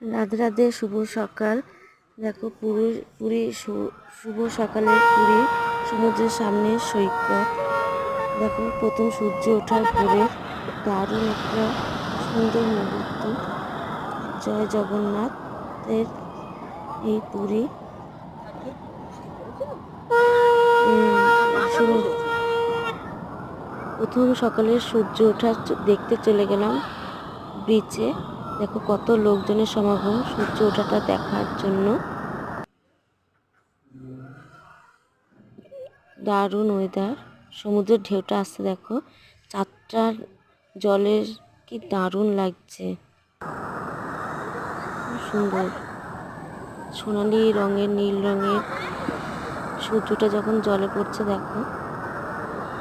রাধে রাধে, শুভ সকাল। দেখো পুরী শুভ সকালের পুরী সমুদ্রের সামনে সৈকত। দেখো প্রথম সূর্য ওঠার পরে দারুণ একটা সুন্দর মুহূর্ত। জয় জগন্নাথের এই পুরী। প্রথম সকালের সূর্য ওঠা দেখতে চলে গেলাম বিচে। দেখো কত লোকজনের সমাগম সূর্য ওঠাটা দেখার জন্য। দারুণ ওয়েদার, সমুদ্রের ঢেউটা আসছে দেখো, চারটার জলের কি দারুণ লাগছে, সুন্দর সোনালি রঙের নীল রঙের সূর্যটা যখন জলে পড়ছে দেখো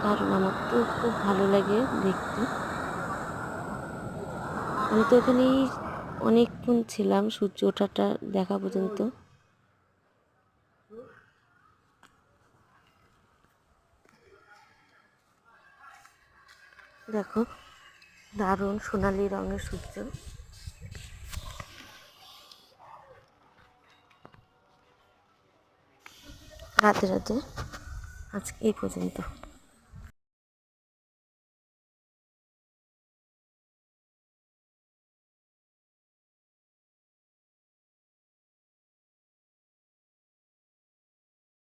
দারুণ। আমার তো খুব ভালো লাগে দেখতে। আমি তো এখানেই অনেকক্ষণ ছিলাম সূর্য ওঠাটা দেখা পর্যন্ত। দেখো দারুণ সোনালি রঙের সূর্য। রাতে রাতে আজকে এই পর্যন্ত।